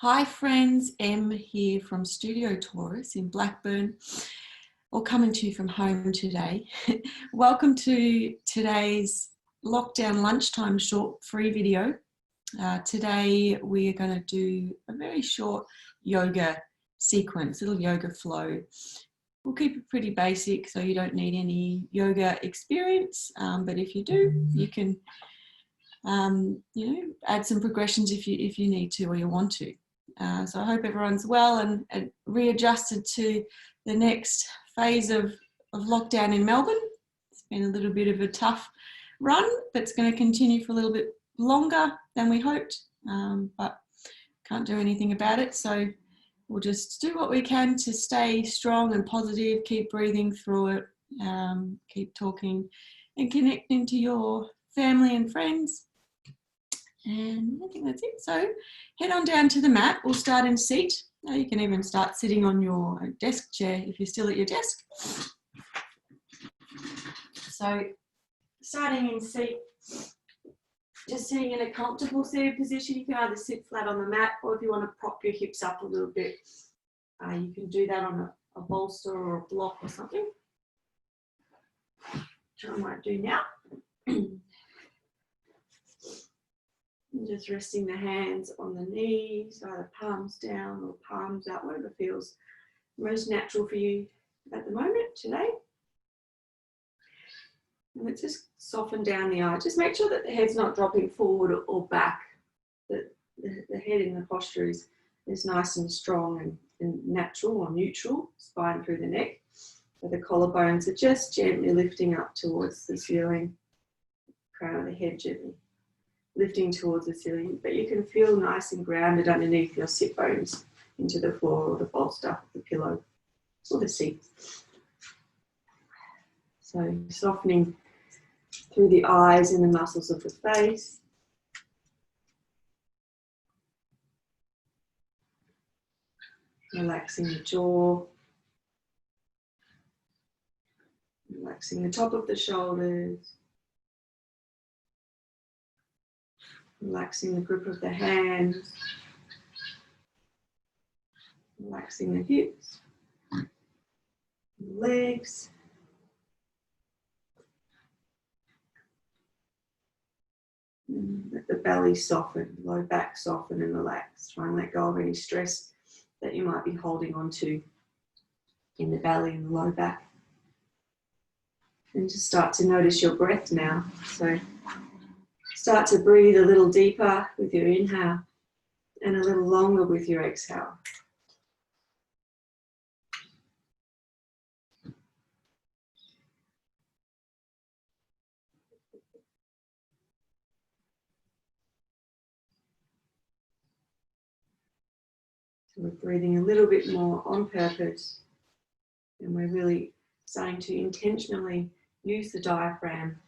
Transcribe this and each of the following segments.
Hi friends, Em here from Studio Taurus in Blackburn, or coming to you from home today. Welcome to today's lockdown lunchtime short free video. Today we are going to do a very short yoga sequence, little yoga flow. We'll keep it pretty basic so you don't need any yoga experience, but if you do, you can add some progressions if you need to or you want to. So I hope everyone's well and readjusted to the next phase of lockdown in Melbourne. It's been a little bit of a tough run, but it's going to continue for a little bit longer than we hoped, but can't do anything about it. So we'll just do what we can to stay strong and positive, keep breathing through it, keep talking and connecting to your family and friends. And I think that's it. So head on down to the mat. We'll start in seat. You can even start sitting on your desk chair if you're still at your desk. So starting in seat, just sitting in a comfortable seated position. You can either sit flat on the mat, or if you want to prop your hips up a little bit, you can do that on a bolster or a block or something, which I might do now. And just resting the hands on the knees, either palms down or palms out, whatever feels most natural for you at the moment today. And let's just soften down the eye. Just make sure that the head's not dropping forward or back, that the head in the posture is nice and strong and natural or neutral, spine through the neck. So the collarbones are just gently lifting up towards the ceiling, crown of the head gently lifting towards the ceiling, but you can feel nice and grounded underneath your sit bones into the floor or the bolster, the pillow, or the seat. So softening through the eyes and the muscles of the face. Relaxing the jaw. Relaxing the top of the shoulders. Relaxing the grip of the hands, relaxing the hips, the legs, and let the belly soften, low back soften and relax. Try and let go of any stress that you might be holding on to in the belly and the low back. And just start to notice your breath now. So start to breathe a little deeper with your inhale and a little longer with your exhale. So we're breathing a little bit more on purpose, and we're really starting to intentionally use the diaphragm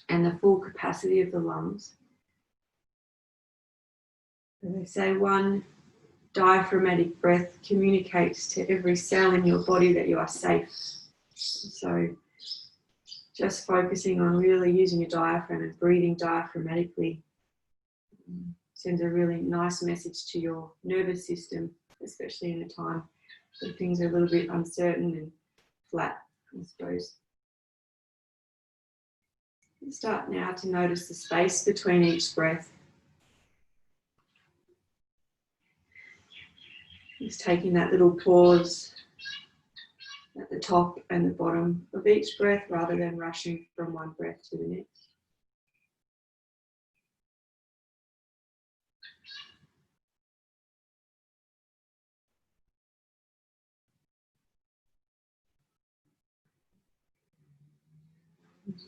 and the full capacity of the lungs. As they say, one diaphragmatic breath communicates to every cell in your body that you are safe. So just focusing on really using your diaphragm and breathing diaphragmatically sends a really nice message to your nervous system, especially in a time when things are a little bit uncertain and flat, I suppose. Start now to notice the space between each breath. Just taking that little pause at the top and the bottom of each breath rather than rushing from one breath to the next.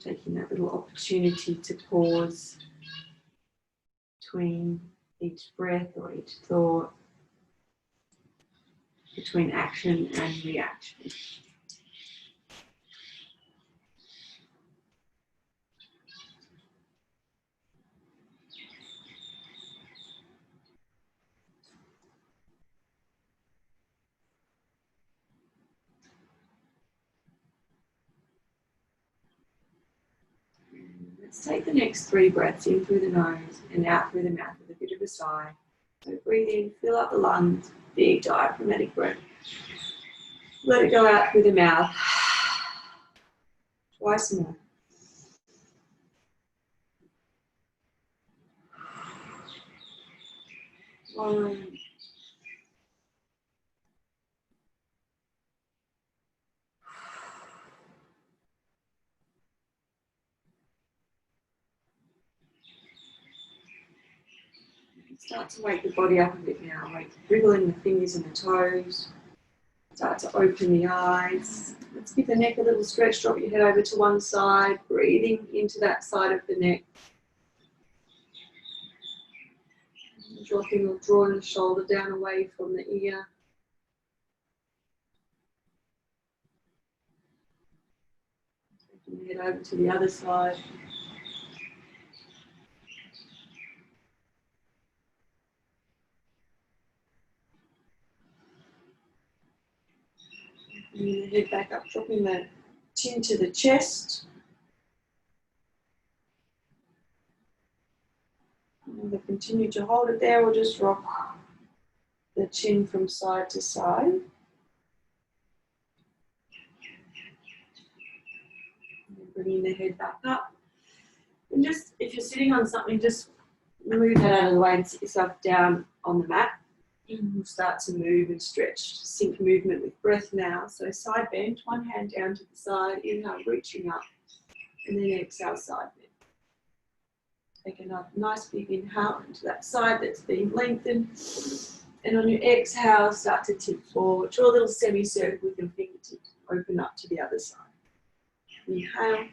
Taking that little opportunity to pause between each breath or each thought, between action and reaction. Let's take the next 3 breaths in through the nose and out through the mouth with a bit of a sigh. So breathe in, fill up the lungs, big diaphragmatic breath. Let it go out through the mouth. Twice more. One. Start to wake the body up a bit now, like wriggling the fingers and the toes. Start to open the eyes. Let's give the neck a little stretch, drop your head over to one side, breathing into that side of the neck. Dropping or drawing the shoulder down away from the ear. Taking the head over to the other side. Bringing the head back up, dropping the chin to the chest. Either continue to hold it there or just rock the chin from side to side. And bringing the head back up. And just, if you're sitting on something, just move that out of the way and sit yourself down on the mat. And we'll start to move and stretch, sync movement with breath now. So side bend, one hand down to the side, inhale, reaching up, and then exhale, side bend. Take a nice big inhale into that side that's been lengthened. And on your exhale, start to tip forward. Draw a little semicircle with your fingertips. Open up to the other side. Inhale.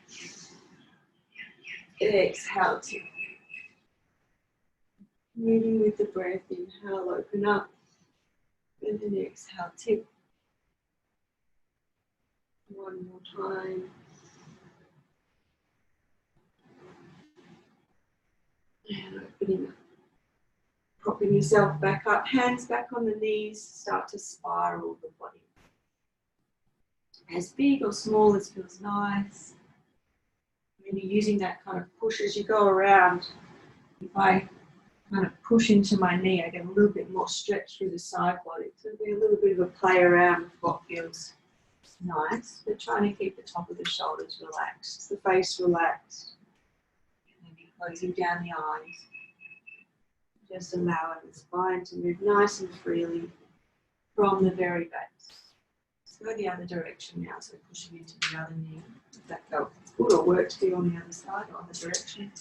Exhale, tip. Moving with the breath, inhale, open up, and then exhale, tip. One more time. And opening up. Propping yourself back up, hands back on the knees, start to spiral the body. As big or small as feels nice. When you're using that kind of push as you go around, if I kind of push into my knee, I get a little bit more stretch through the side body. So it'll be a little bit of a play around with what feels nice, but trying to keep the top of the shoulders relaxed, the face relaxed. Maybe closing down the eyes. Just allowing the spine to move nice and freely from the very base. Let's go the other direction now, so pushing into the other knee. If that felt good or worked for you on the other side or other direction.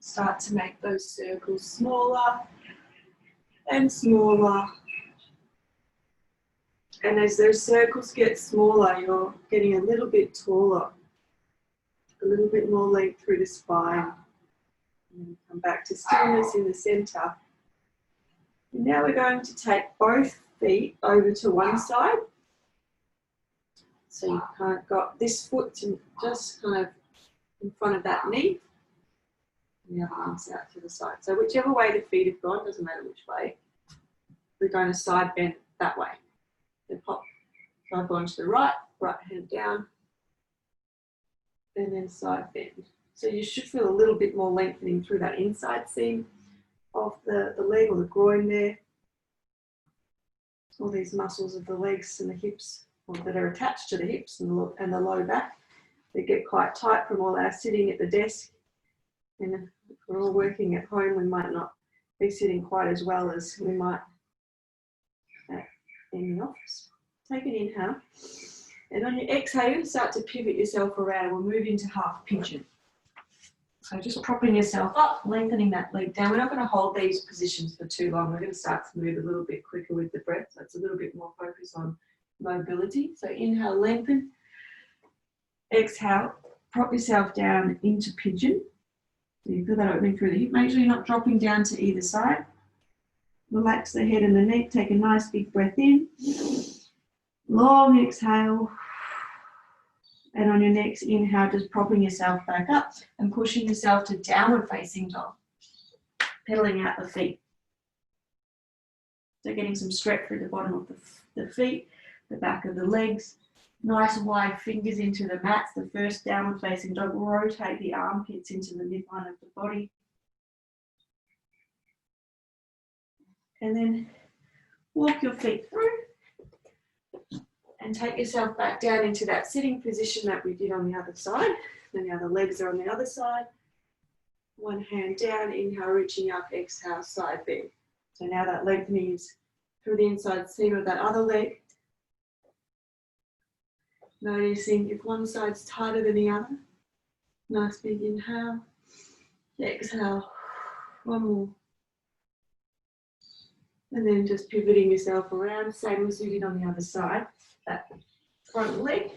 Start to make those circles smaller and smaller. And as those circles get smaller, you're getting a little bit taller, a little bit more length through the spine. And come back to stillness in the center. And now we're going to take both feet over to one side. So you've kind of got this foot just kind of in front of that knee. And the other one's out to the side. So whichever way the feet have gone, doesn't matter which way, we're going to side bend that way. Then pop, drive onto the right hand down, and then side bend. So you should feel a little bit more lengthening through that inside seam of the leg or the groin there. All these muscles of the legs and the hips that are attached to the hips and the low back, they get quite tight from all our sitting at the desk. And if we're all working at home, we might not be sitting quite as well as we might in the office. Take an inhale. And on your exhale, start to pivot yourself around. We'll move into half pigeon. So just propping yourself up, lengthening that leg down. We're not going to hold these positions for too long. We're going to start to move a little bit quicker with the breath. So it's a little bit more focus on mobility. So inhale, lengthen. Exhale, prop yourself down into pigeon. So you feel that opening through the hip. Make sure you're not dropping down to either side. Relax the head and the neck. Take a nice big breath in. Long exhale. And on your next inhale, just propping yourself back up and pushing yourself to downward facing dog. Pedaling out the feet. So getting some stretch through the bottom of the feet, the back of the legs. Nice wide fingers into the mats. The first downward facing dog. Rotate the armpits into the midline of the body. And then walk your feet through and take yourself back down into that sitting position that we did on the other side. And now the legs are on the other side. One hand down, inhale, reaching up, exhale, side bend. So now that lengthening is through the inside seam of that other leg. Noticing if one side's tighter than the other. Nice big inhale. Exhale. One more. And then just pivoting yourself around, same as we did on the other side. That front leg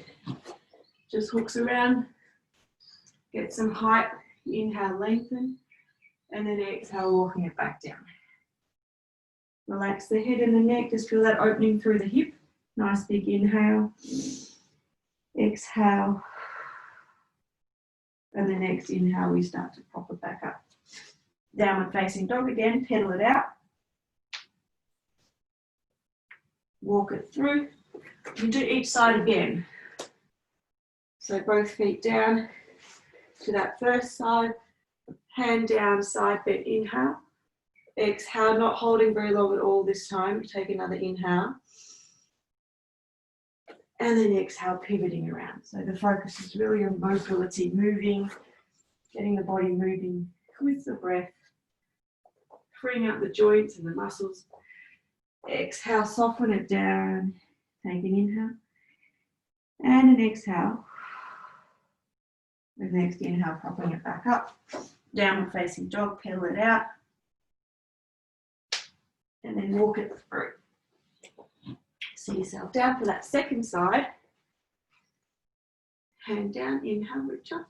just hooks around. Get some height. Inhale, lengthen. And then exhale, walking it back down. Relax the head and the neck. Just feel that opening through the hip. Nice big inhale. Exhale. And the next inhale, we start to prop it back up. Downward facing dog again. Pedal it out. Walk it through. You do each side again. So both feet down to that first side. Hand down, side bend, inhale. Exhale, not holding very long at all this time. Take another inhale. And then exhale, pivoting around. So the focus is really on mobility, moving, getting the body moving with the breath, freeing up the joints and the muscles. Exhale, soften it down. Take an inhale and an exhale. The next inhale, propping it back up. Downward facing dog, pedal it out. And then walk it through. Sit yourself down for that second side. Hand down, inhale, reach up.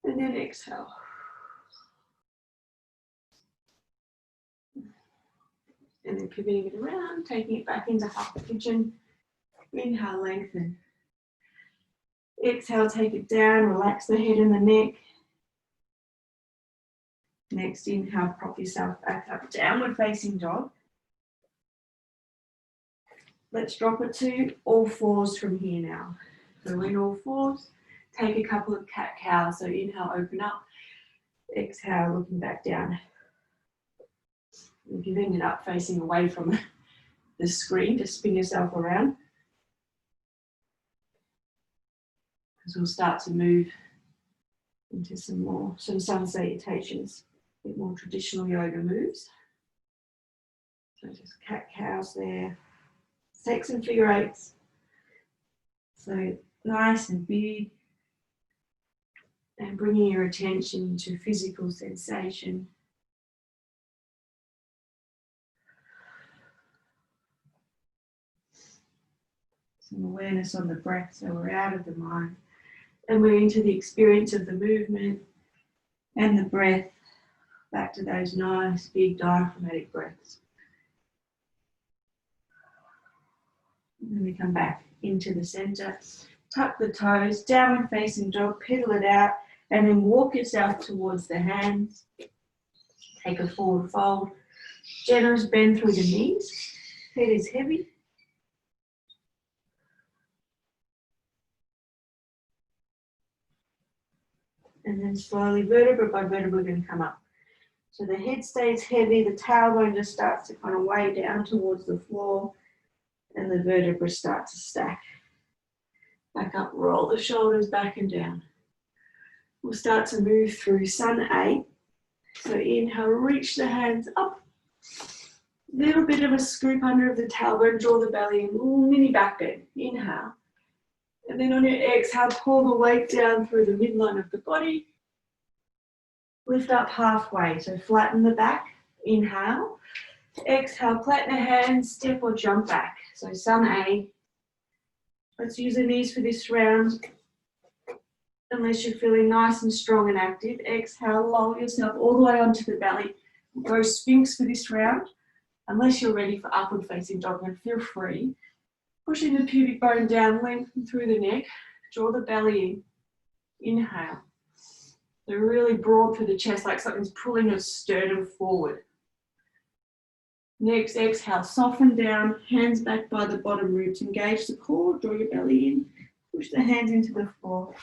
And then exhale. And then pivoting it around, taking it back into half pigeon. Inhale, lengthen. Exhale, take it down, relax the head and the neck. Next inhale, prop yourself back up, downward facing dog. Let's drop it to all fours from here now. So we're in all fours. Take a couple of cat-cows. So inhale, open up. Exhale, looking back down. If you've ended up facing away from the screen, just spin yourself around. Because we'll start to move into some sun salutations, a bit more traditional yoga moves. So just cat-cows there. Take some figure eights. So nice and big. And bringing your attention to physical sensation. Some awareness on the breath, so we're out of the mind. And we're into the experience of the movement and the breath. Back to those nice, big diaphragmatic breaths. And then we come back into the center. Tuck the toes, downward facing dog, pedal it out, and then walk yourself towards the hands. Take a forward fold. Generous bend through the knees. Head is heavy. And then slowly, vertebra by vertebra, we're going to come up. So the head stays heavy, the tailbone just starts to kind of weigh down towards the floor, and the vertebrae start to stack. Back up, roll the shoulders back and down. We'll start to move through sun A. So inhale, reach the hands up. Little bit of a scoop under of the tailbone, draw the belly in, mini back bend. Inhale. And then on your exhale, pull the weight down through the midline of the body. Lift up halfway, so flatten the back. Inhale. Exhale, flatten the hands, step or jump back. So sun A. Let's use the knees for this round. Unless you're feeling nice and strong and active. Exhale, lower yourself all the way onto the belly. Go Sphinx for this round. Unless you're ready for upward facing dog, then feel free. Pushing the pubic bone down, lengthen through the neck. Draw the belly in. Inhale. So really broad through the chest, like something's pulling your sternum forward. Next, exhale, soften down, hands back by the bottom ribs, engage the core, draw your belly in, push the hands into the floor,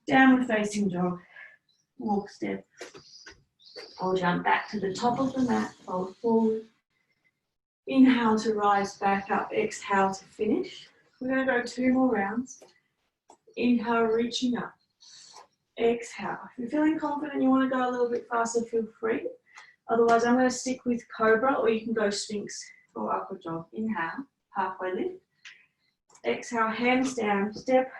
downward facing dog, walk step, or jump back to the top of the mat, fold forward, inhale to rise back up, exhale to finish. We're going to go 2 more rounds. Inhale, reaching up, exhale. If you're feeling confident, you want to go a little bit faster, feel free. Otherwise, I'm going to stick with Cobra, or you can go Sphinx or Upward Dog. Inhale, halfway lift. Exhale, hands down, step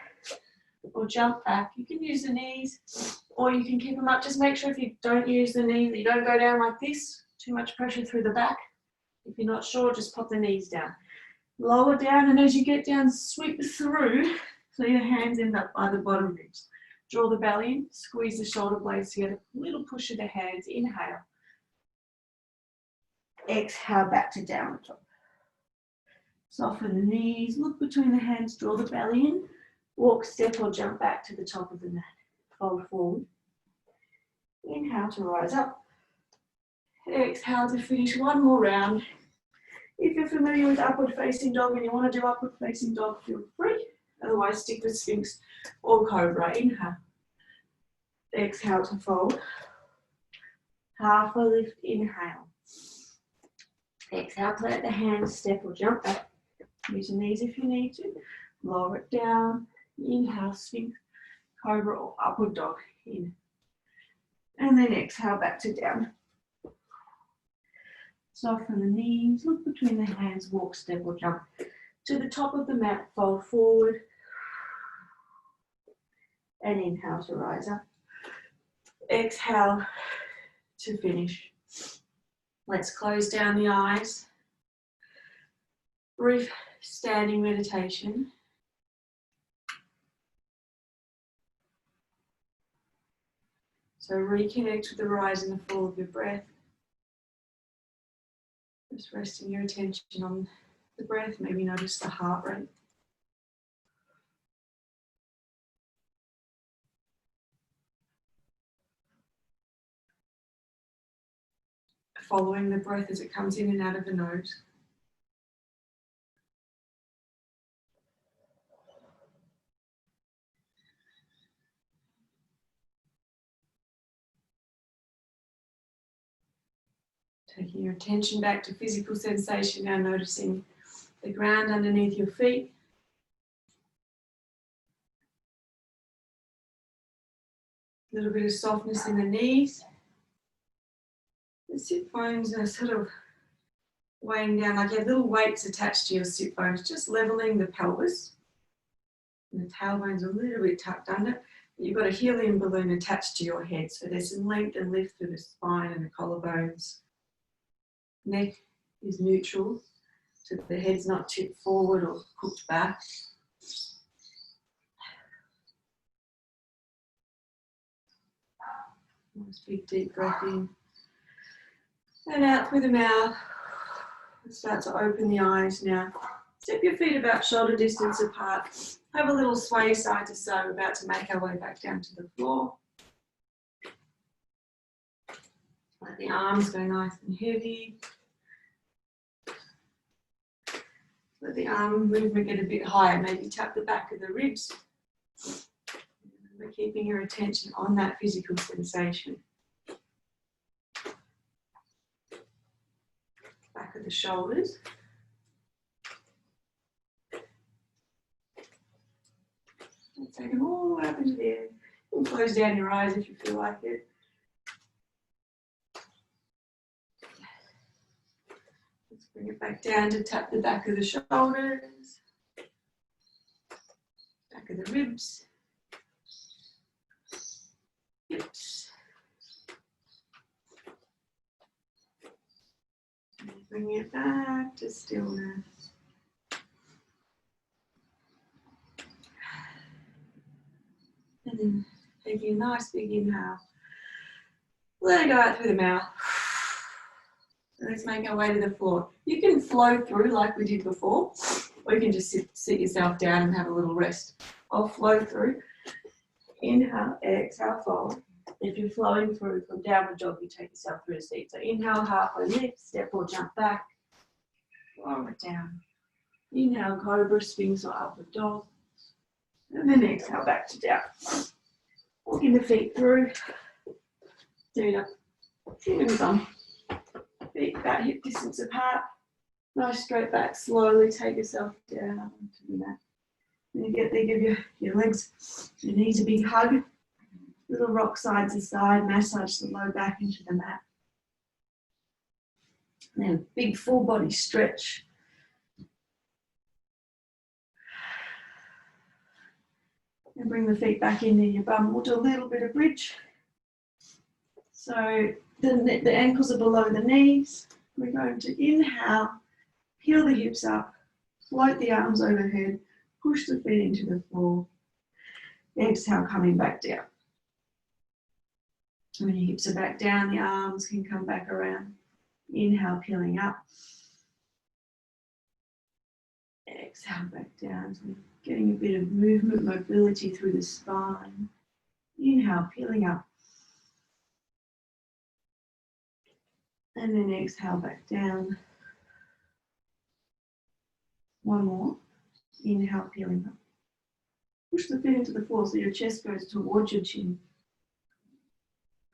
or jump back. You can use the knees, or you can keep them up. Just make sure if you don't use the knees, that you don't go down like this, too much pressure through the back. If you're not sure, just pop the knees down. Lower down, and as you get down, sweep through, so your hands end up by the bottom ribs. Draw the belly in, squeeze the shoulder blades together, little push of the hands, inhale. Exhale, back to downward dog. Soften the knees, look between the hands, draw the belly in, walk, step or jump back to the top of the mat. Fold forward. Inhale to rise up. Exhale to finish 1 more round. If you're familiar with upward facing dog and you want to do upward facing dog, feel free. Otherwise, stick with Sphinx or Cobra. Inhale. Exhale to fold. Half a lift, inhale. Exhale, plant the hands, step or jump back. Use your knees if you need to. Lower it down. Inhale, Sphinx, Cobra or Upward Dog. In. And then exhale back to down. Soften the knees, look between the hands, walk, step or jump to the top of the mat, fold forward. And inhale to rise up. Exhale to finish. Let's close down the eyes. Brief standing meditation. So reconnect with the rise and the fall of your breath. Just resting your attention on the breath. Maybe notice the heart rate. Following the breath as it comes in and out of the nose. Taking your attention back to physical sensation, now noticing the ground underneath your feet. A little bit of softness in the knees. The sit bones are sort of weighing down, like you have little weights attached to your sit bones, just leveling the pelvis. And the tailbone's a little bit tucked under. You've got a helium balloon attached to your head, so there's some length and lift through the spine and the collarbones. Neck is neutral, so the head's not tipped forward or cooked back. Nice big deep breath in. And out through the mouth. Start to open the eyes now. Step your feet about shoulder distance apart. Have a little sway side to side. We're about to make our way back down to the floor. Let the arms go nice and heavy. Let the arm movement get a bit higher. Maybe tap the back of the ribs. We're keeping your attention on that physical sensation. Back of the shoulders. Take them all the way up into the air. You can close down your eyes if you feel like it. Let's bring it back down to tap the back of the shoulders, back of the ribs, hips. And bring it back to stillness. And then taking a nice big inhale. Let it go out through the mouth. Let's make our way to the floor. You can flow through like we did before, or you can just sit yourself down and have a little rest. I'll flow through. Inhale, exhale, fold. If you're flowing through from downward dog, you take yourself through a seat. So inhale, halfway lift, step or jump back. Lower it down. Inhale, cobra, sphinx or upward dog. And then exhale back to down. Walking the feet through. Doing a chin and thumb. Feet about hip distance apart. Nice straight back. Slowly take yourself down onto the mat. When you get there, give your legs, your knees a big hug. Little rock side to side. Massage the low back into the mat. And then big full body stretch. And bring the feet back in near your bum. We'll do a little bit of bridge. So the ankles are below the knees. We're going to inhale, peel the hips up, float the arms overhead, push the feet into the floor. Exhale, coming back down. When your hips are back down, the arms can come back around. Inhale, peeling up. Exhale, back down. So getting a bit of movement, mobility through the spine. Inhale, peeling up. And then exhale, back down. One more. Inhale, peeling up. Push the feet into the floor so your chest goes towards your chin.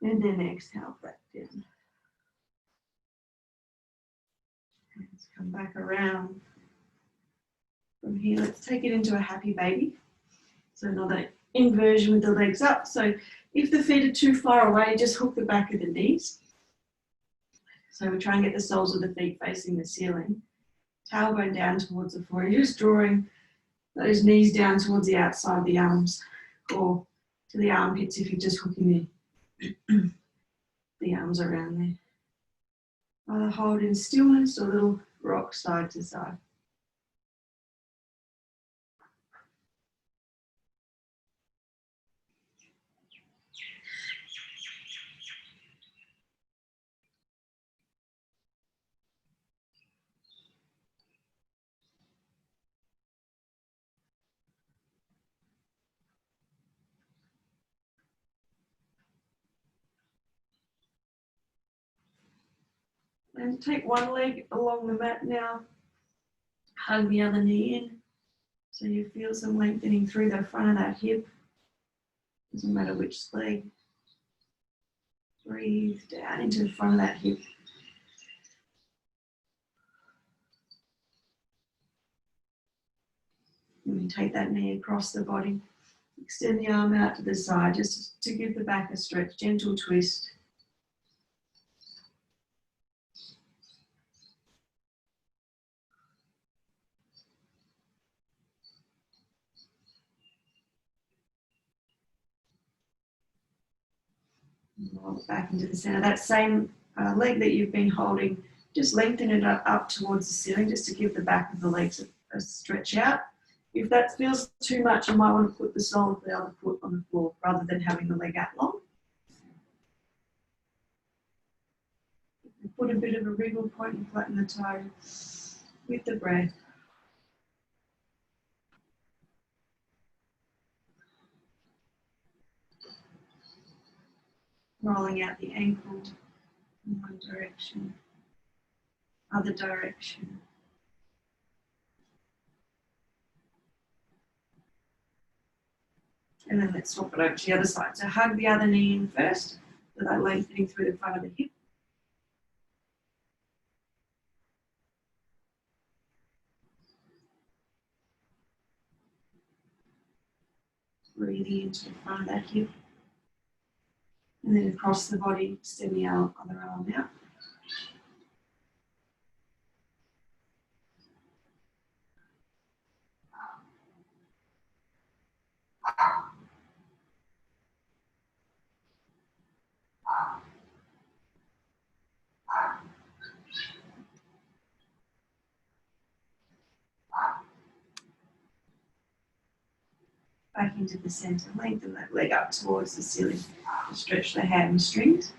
And then exhale, back down. Hands come back around. From here, let's take it into a happy baby. So another inversion with the legs up. So if the feet are too far away, just hook the back of the knees. So we try and get the soles of the feet facing the ceiling. Tailbone down towards the floor. You're just drawing those knees down towards the outside of the arms or to the armpits if you're just hooking the arms around there. Either hold in stillness or little rock side to side. And take one leg along the mat now. Hug the other knee in. So you feel some lengthening through the front of that hip. Doesn't matter which leg. Breathe down into the front of that hip. And we take that knee across the body. Extend the arm out to the side just to give the back a stretch. Gentle twist. Roll it back into the center. That same leg that you've been holding, just lengthen it up towards the ceiling just to give the back of the legs a stretch out. If that feels too much, you might want to put the sole of the other foot on the floor rather than having the leg out long. Put a bit of a wriggle point and flatten the toe with the breath. Rolling out the ankle in one direction, other direction. And then let's swap it over to the other side. So hug the other knee in first, so that lengthening through the front of the hip. Breathing into the front of that hip. And then across the body, extend the other arm out. Back into the center, lengthen that leg up towards the ceiling. Stretch the hamstrings.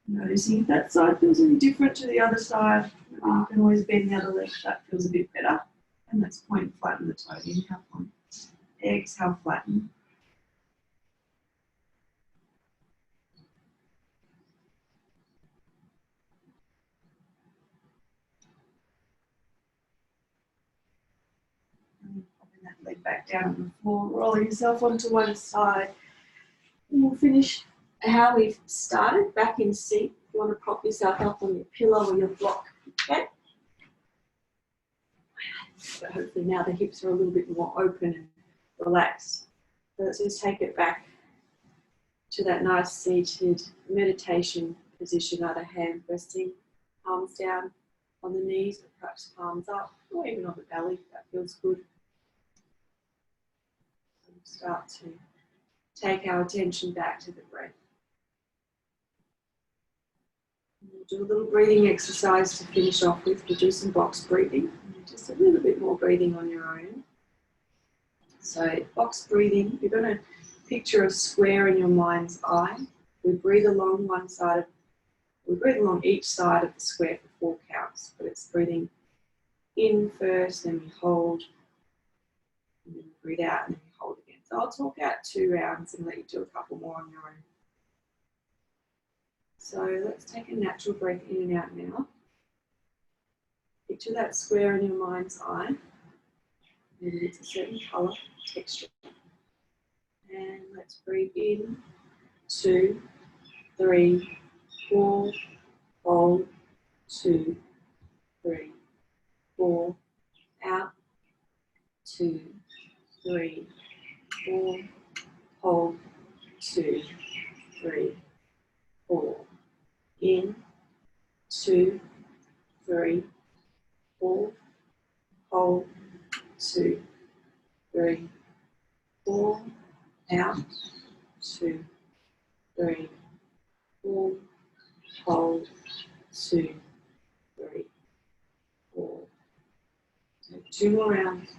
Noticing if that side feels any different to the other side, you can always bend the other leg if that feels a bit better. And let's point, flatten the toe. Inhale, point. Exhale, flatten. back down on the floor, rolling yourself onto one side. And we'll finish how we've started, back in seat. If you want to prop yourself up on your pillow or your block, okay? But hopefully now the hips are a little bit more open and relaxed. So let's just take it back to that nice seated meditation position, either hand resting, palms down on the knees, or perhaps palms up, or even on the belly, if that feels good. So we'll start to take our attention back to the breath. We'll do a little breathing exercise to finish off with. We'll do some box breathing, just a little bit more breathing on your own. So box breathing, you're going to picture a square in your mind's eye. We breathe along each side of the square for 4 counts, but it's breathing in first, then we hold, and then we breathe out, and then we hold again. So I'll talk out 2 rounds and let you do a couple more on your own. So let's take a natural breath in and out now. Picture that square in your mind's eye. Maybe it's a certain colour, texture. And let's breathe in, 2, 3, 4, hold, 2, 3, 4, out, 2, 3, 4, hold, 2, 3, 4, in, 2, 3, 4, hold, 2, 3, 4, out, 2, 3, 4, hold, 2, 3, 4. So 2 more rounds.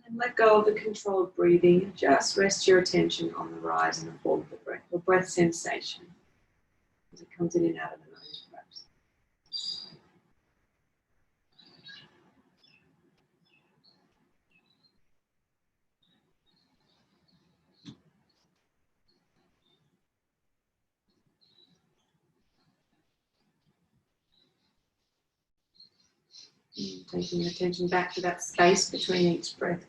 And let go of the controlled breathing. Just rest your attention on the rise and the fall of the breath, or breath sensation, as it comes in and out of the nose, perhaps. And taking your attention back to that space between each breath.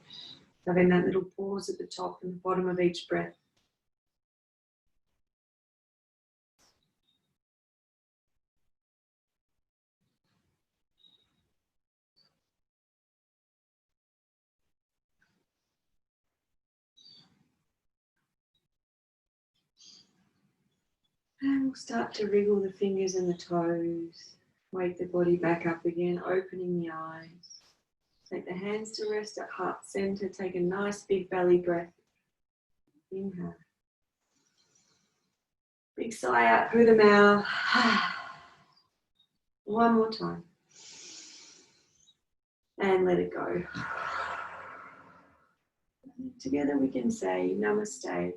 Having that little pause at the top and the bottom of each breath. And we'll start to wriggle the fingers and the toes. Wake the body back up again, opening the eyes. Take the hands to rest at heart center. Take a nice big belly breath. Inhale. Big sigh out through the mouth. One more time. And let it go. Together we can say namaste.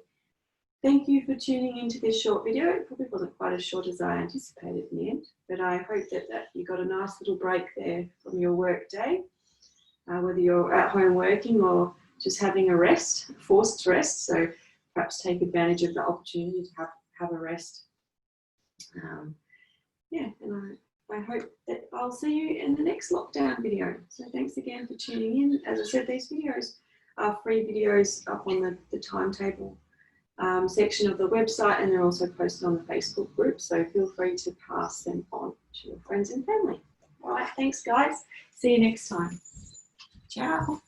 Thank you for tuning into this short video. It probably wasn't quite as short as I anticipated in the end, but I hope that you got a nice little break there from your work day, whether you're at home working or just having a rest, forced rest. So perhaps take advantage of the opportunity to have a rest. And I hope that I'll see you in the next lockdown video. So thanks again for tuning in. As I said, these videos are free videos up on the timetable section of the website, and they're also posted on the Facebook group. So feel free to pass them on to your friends and family. All right, thanks guys. See you next time. Ciao.